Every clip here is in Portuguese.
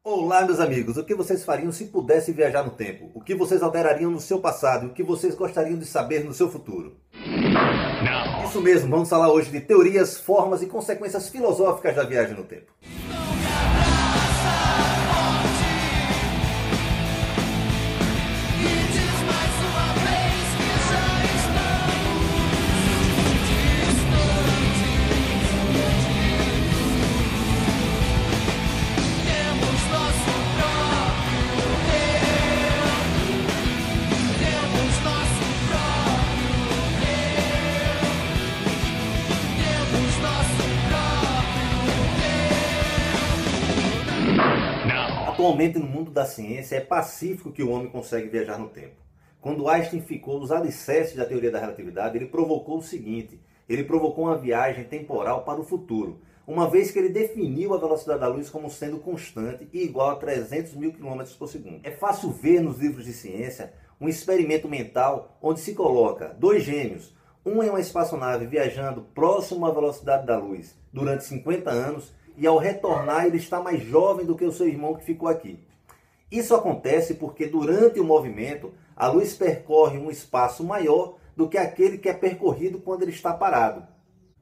Olá, meus amigos. O que vocês fariam se pudessem viajar no tempo? O que vocês alterariam no seu passado? O que vocês gostariam de saber no seu futuro? Não. Isso mesmo, vamos falar hoje de teorias, formas e consequências filosóficas da viagem no tempo. Atualmente, no mundo da ciência, é pacífico que o homem consegue viajar no tempo. Quando Einstein ficou nos alicerces da teoria da relatividade, ele provocou o seguinte: ele provocou uma viagem temporal para o futuro, uma vez que ele definiu a velocidade da luz como sendo constante e igual a 300 mil km por segundo. É fácil ver nos livros de ciência um experimento mental onde se coloca dois gêmeos, um em uma espaçonave viajando próximo à velocidade da luz durante 50 anos, e ao retornar ele está mais jovem do que o seu irmão que ficou aqui. Isso acontece porque durante o movimento a luz percorre um espaço maior do que aquele que é percorrido quando ele está parado.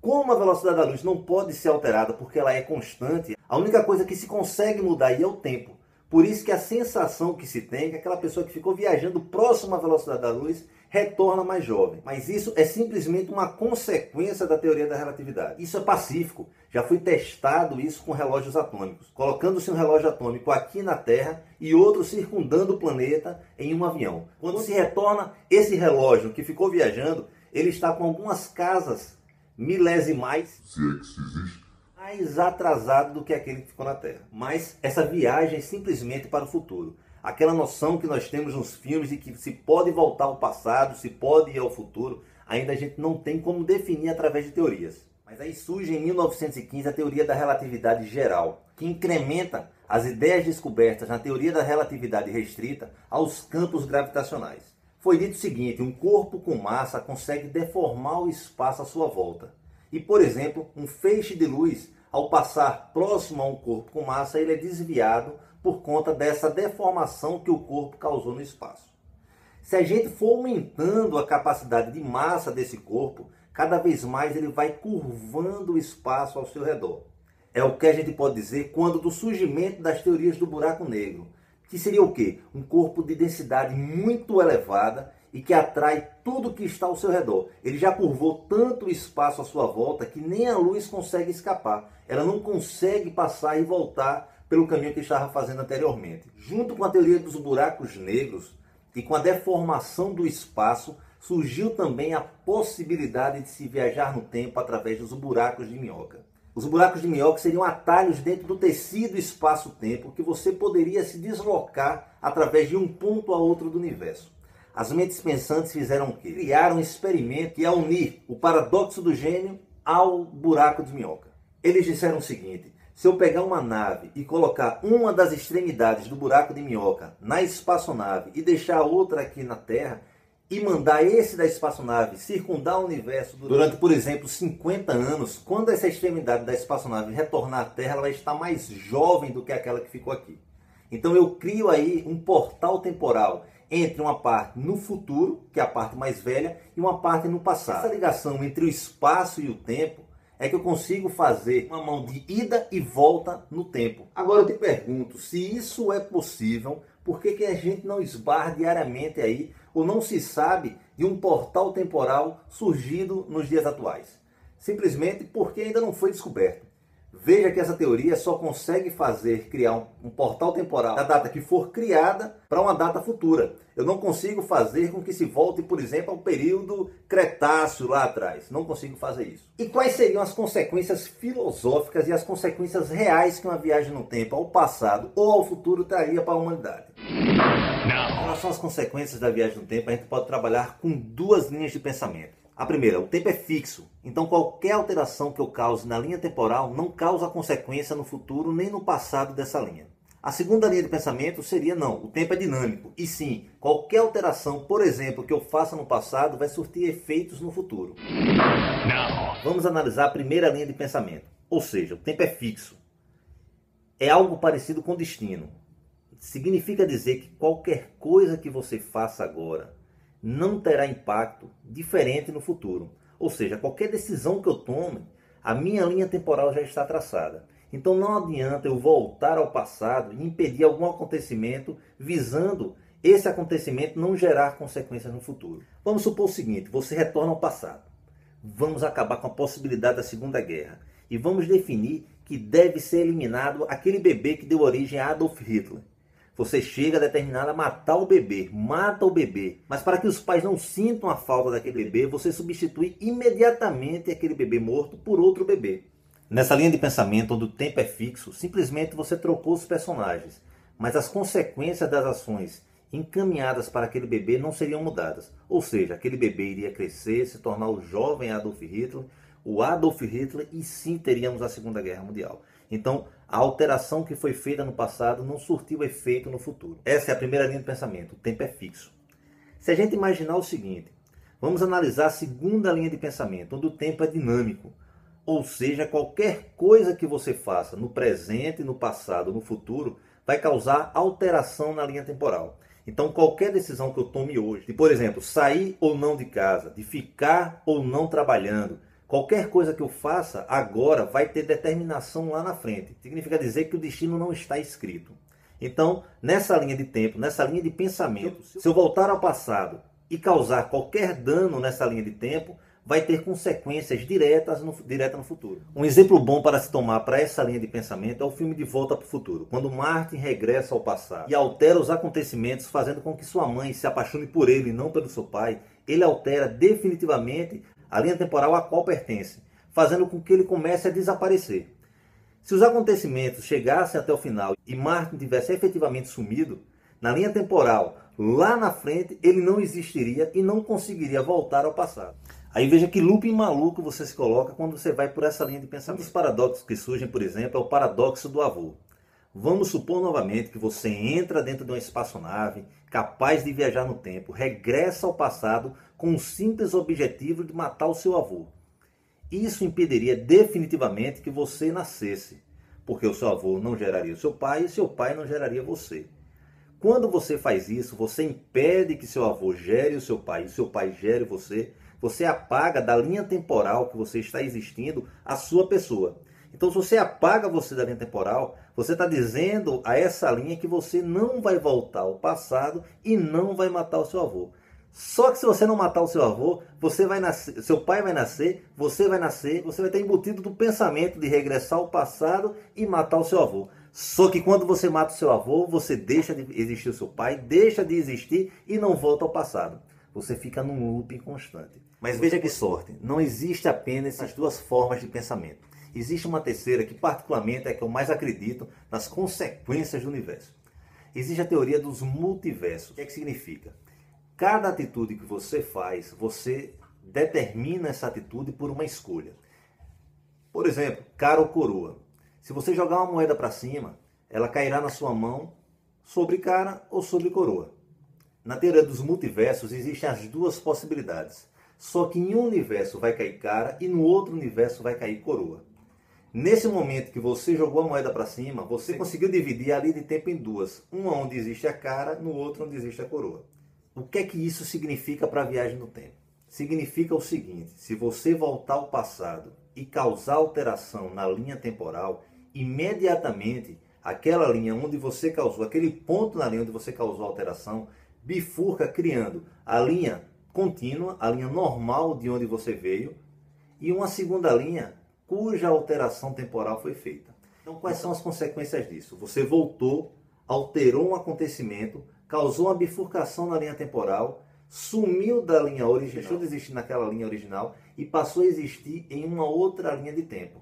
Como a velocidade da luz não pode ser alterada porque ela é constante, a única coisa que se consegue mudar aí é o tempo. Por isso que a sensação que se tem é que aquela pessoa que ficou viajando próximo à velocidade da luz retorna mais jovem. Mas isso é simplesmente uma consequência da teoria da relatividade. Isso é pacífico. Já foi testado isso com relógios atômicos. Colocando-se um relógio atômico aqui na Terra e outro circundando o planeta em um avião. Quando se retorna, esse relógio que ficou viajando, ele está com algumas casas milesimais, se é que isso existe, mais atrasado do que aquele que ficou na Terra. Mas essa viagem é simplesmente para o futuro. Aquela noção que nós temos nos filmes de que se pode voltar ao passado, se pode ir ao futuro, ainda a gente não tem como definir através de teorias. Mas aí surge em 1915 a teoria da relatividade geral, que incrementa as ideias descobertas na teoria da relatividade restrita aos campos gravitacionais. Foi dito o seguinte: um corpo com massa consegue deformar o espaço à sua volta. E, por exemplo, um feixe de luz, ao passar próximo a um corpo com massa, ele é desviado por conta dessa deformação que o corpo causou no espaço. Se a gente for aumentando a capacidade de massa desse corpo, cada vez mais ele vai curvando o espaço ao seu redor. É o que a gente pode dizer quando do surgimento das teorias do buraco negro, que seria o quê? Um corpo de densidade muito elevada e que atrai tudo que está ao seu redor. Ele já curvou tanto o espaço à sua volta que nem a luz consegue escapar. Ela não consegue passar e voltar pelo caminho que estava fazendo anteriormente. Junto com a teoria dos buracos negros e com a deformação do espaço, surgiu também a possibilidade de se viajar no tempo através dos buracos de minhoca. Os buracos de minhoca seriam atalhos dentro do tecido espaço-tempo que você poderia se deslocar através de um ponto a outro do universo. As mentes pensantes fizeram o quê? Criaram um experimento que é unir o paradoxo do gênio ao buraco de minhoca. Eles disseram o seguinte: se eu pegar uma nave e colocar uma das extremidades do buraco de minhoca na espaçonave e deixar a outra aqui na Terra, e mandar esse da espaçonave circundar o universo durante, por exemplo, 50 anos, quando essa extremidade da espaçonave retornar à Terra, ela vai estar mais jovem do que aquela que ficou aqui. Então eu crio aí um portal temporal entre uma parte no futuro, que é a parte mais velha, e uma parte no passado. Essa ligação entre o espaço e o tempo é que eu consigo fazer uma mão de ida e volta no tempo. Agora eu te pergunto, se isso é possível, por que a gente não esbarra diariamente aí, ou não se sabe de um portal temporal surgido nos dias atuais? Simplesmente porque ainda não foi descoberto. Veja que essa teoria só consegue criar um portal temporal da data que for criada para uma data futura. Eu não consigo fazer com que se volte, por exemplo, ao período Cretáceo lá atrás. Não consigo fazer isso. E quais seriam as consequências filosóficas e as consequências reais que uma viagem no tempo, ao passado ou ao futuro, traria para a humanidade? Em relação às consequências da viagem no tempo, a gente pode trabalhar com duas linhas de pensamento. A primeira, o tempo é fixo, então qualquer alteração que eu cause na linha temporal não causa consequência no futuro nem no passado dessa linha. A segunda linha de pensamento seria não, o tempo é dinâmico, e sim, qualquer alteração, por exemplo, que eu faça no passado vai surtir efeitos no futuro. Vamos analisar a primeira linha de pensamento, ou seja, o tempo é fixo. é algo parecido com destino. Significa dizer que qualquer coisa que você faça agora não terá impacto diferente no futuro. Ou seja, qualquer decisão que eu tome, a minha linha temporal já está traçada. Então não adianta eu voltar ao passado e impedir algum acontecimento visando esse acontecimento não gerar consequências no futuro. Vamos supor o seguinte, você retorna ao passado. Vamos acabar com a possibilidade da Segunda Guerra. E vamos definir que deve ser eliminado aquele bebê que deu origem a Adolf Hitler. Você chega determinado a matar o bebê, mata o bebê. Mas para que os pais não sintam a falta daquele bebê, você substitui imediatamente aquele bebê morto por outro bebê. Nessa linha de pensamento, onde o tempo é fixo, simplesmente você trocou os personagens, mas as consequências das ações encaminhadas para aquele bebê não seriam mudadas. Ou seja, aquele bebê iria crescer, se tornar o jovem Adolf Hitler, o Adolf Hitler, e sim teríamos a Segunda Guerra Mundial. Então, a alteração que foi feita no passado não surtiu efeito no futuro. Essa é a primeira linha de pensamento, o tempo é fixo. Se a gente imaginar o seguinte, vamos analisar a segunda linha de pensamento, onde o tempo é dinâmico. Ou seja, qualquer coisa que você faça no presente, no passado, no futuro, vai causar alteração na linha temporal. Então, qualquer decisão que eu tome hoje, de, por exemplo, sair ou não de casa, de ficar ou não trabalhando, qualquer coisa que eu faça agora vai ter determinação lá na frente. Significa dizer que o destino não está escrito. Então, nessa linha de tempo, nessa linha de pensamento, se eu voltar ao passado e causar qualquer dano nessa linha de tempo, vai ter consequências diretas no futuro. Um exemplo bom para se tomar para essa linha de pensamento é o filme De Volta para o Futuro, quando Martin regressa ao passado e altera os acontecimentos, fazendo com que sua mãe se apaixone por ele e não pelo seu pai. Ele altera definitivamente a linha temporal a qual pertence, fazendo com que ele comece a desaparecer. Se os acontecimentos chegassem até o final e Martin tivesse efetivamente sumido, na linha temporal, lá na frente, ele não existiria e não conseguiria voltar ao passado. Aí veja que looping maluco você se coloca quando você vai por essa linha de pensamento. Um dos paradoxos que surgem, por exemplo, é o paradoxo do avô. Vamos supor novamente que você entra dentro de uma espaçonave, capaz de viajar no tempo, regressa ao passado com o simples objetivo de matar o seu avô. Isso impediria definitivamente que você nascesse, porque o seu avô não geraria o seu pai e seu pai não geraria você. Quando você faz isso, você impede que seu avô gere o seu pai e seu pai gere você. Você apaga da linha temporal que você está existindo a sua pessoa. Então, se você apaga você da linha temporal, você está dizendo a essa linha que você não vai voltar ao passado e não vai matar o seu avô. Só que se você não matar o seu avô, você vai nascer, seu pai vai nascer, você vai estar embutido do pensamento de regressar ao passado e matar o seu avô. Só que quando você mata o seu avô, você deixa de existir o seu pai, deixa de existir e não volta ao passado. Você fica num looping constante. Mas veja que sorte, não existe apenas essas duas formas de pensamento. Existe uma terceira que particularmente é a que eu mais acredito nas consequências do universo. Existe a teoria dos multiversos. O que é que significa? Cada atitude que você faz, você determina essa atitude por uma escolha. Por exemplo, cara ou coroa. Se você jogar uma moeda para cima, ela cairá na sua mão sobre cara ou sobre coroa. Na teoria dos multiversos existem as duas possibilidades. Só que em um universo vai cair cara e no outro universo vai cair coroa. Nesse momento que você jogou a moeda para cima, você conseguiu dividir a linha de tempo em duas. Uma onde existe a cara, no outro onde existe a coroa. O que é que isso significa para a viagem no tempo? Significa o seguinte, se você voltar ao passado e causar alteração na linha temporal, imediatamente aquela linha onde você causou, aquele ponto na linha onde você causou a alteração, bifurca criando a linha contínua, a linha normal de onde você veio, e uma segunda linha cuja alteração temporal foi feita. Então, quais são as consequências disso? Você voltou, alterou um acontecimento, causou uma bifurcação na linha temporal, sumiu da linha original, deixou de existir naquela linha original e passou a existir em uma outra linha de tempo.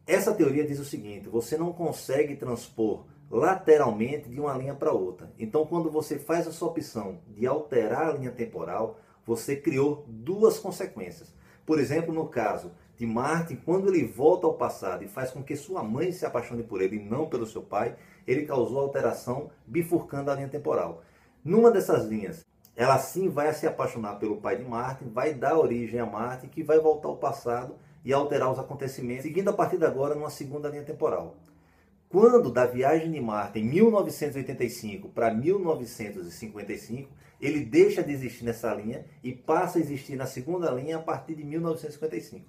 Essa teoria diz o seguinte, você não consegue transpor lateralmente de uma linha para outra. Então, quando você faz a sua opção de alterar a linha temporal, você criou duas consequências. Por exemplo, no caso de Martin, quando ele volta ao passado e faz com que sua mãe se apaixone por ele e não pelo seu pai, ele causou alteração bifurcando a linha temporal. Numa dessas linhas, ela sim vai se apaixonar pelo pai de Martin, vai dar origem a Martin, que vai voltar ao passado e alterar os acontecimentos, seguindo a partir de agora numa segunda linha temporal. quando da viagem de Marte em 1985 para 1955, ele deixa de existir nessa linha e passa a existir na segunda linha a partir de 1955.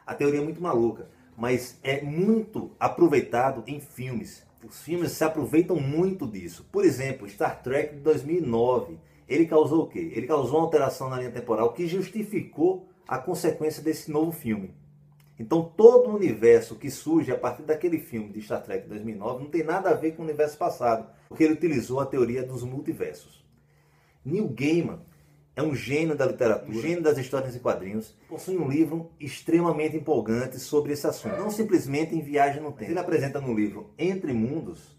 A teoria é muito maluca, mas é muito aproveitado em filmes. Os filmes se aproveitam muito disso. Por exemplo, Star Trek de 2009. Ele causou o quê? Ele causou uma alteração na linha temporal que justificou a consequência desse novo filme. Então todo o universo que surge a partir daquele filme de Star Trek de 2009 não tem nada a ver com o universo passado, porque ele utilizou a teoria dos multiversos. Neil Gaiman é um gênio da literatura, um gênio das histórias em quadrinhos, possui um livro extremamente empolgante sobre esse assunto, não simplesmente em viagem no tempo. Ele apresenta no livro Entre Mundos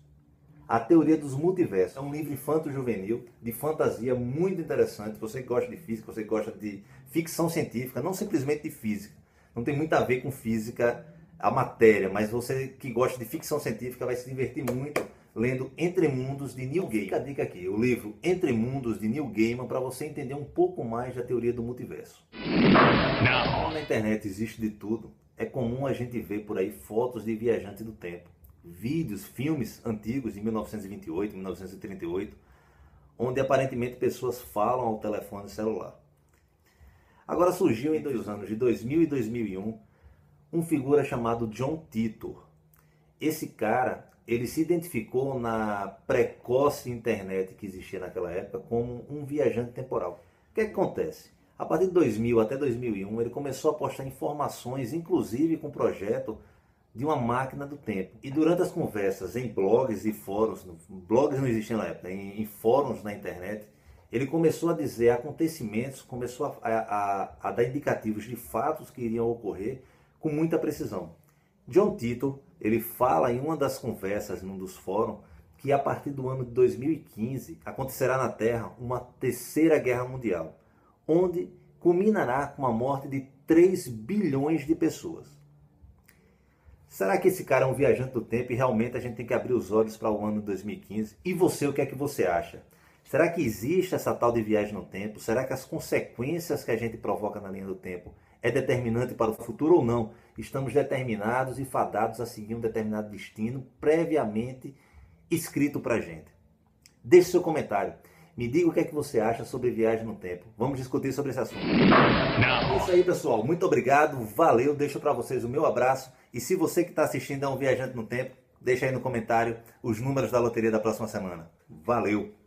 a teoria dos multiversos. É um livro infanto-juvenil, de fantasia, muito interessante. Você que gosta de física, você que gosta de ficção científica, não simplesmente de física. Não tem muito a ver com física, a matéria, mas você que gosta de ficção científica vai se divertir muito lendo Entre Mundos, de Neil Gaiman. Fica a dica aqui, o livro Entre Mundos, de Neil Gaiman, para você entender um pouco mais da teoria do multiverso. Como na internet existe de tudo, é comum a gente ver por aí fotos de viajantes do tempo. Vídeos, filmes antigos de 1928, 1938, onde aparentemente pessoas falam ao telefone celular. Agora surgiu entre os anos de 2000 e 2001 um figura chamado John Titor. Esse cara, ele se identificou na precoce internet que existia naquela época como um viajante temporal. O que acontece? A partir de 2000 até 2001 ele começou a postar informações, inclusive com o projeto de uma máquina do tempo. E durante as conversas em blogs e fóruns, blogs não existiam na época, em fóruns na internet, ele começou a dizer acontecimentos, começou a dar indicativos de fatos que iriam ocorrer com muita precisão. John Titor, ele fala em uma das conversas, num dos fóruns, que a partir do ano de 2015 acontecerá na Terra uma terceira guerra mundial, onde culminará com a morte de 3 bilhões de pessoas. Será que esse cara é um viajante do tempo e realmente a gente tem que abrir os olhos para o ano de 2015? E você, o que é que você acha? Será que existe essa tal de viagem no tempo? Será que as consequências que a gente provoca na linha do tempo é determinante para o futuro ou não? Estamos determinados e fadados a seguir um determinado destino previamente escrito para a gente. Deixe seu comentário. Me diga o que é que você acha sobre viagem no tempo. Vamos discutir sobre esse assunto. É isso aí, pessoal. Muito obrigado. Valeu. Deixo para vocês o meu abraço. E se você que está assistindo é um viajante no tempo, deixa aí no comentário os números da loteria da próxima semana. Valeu.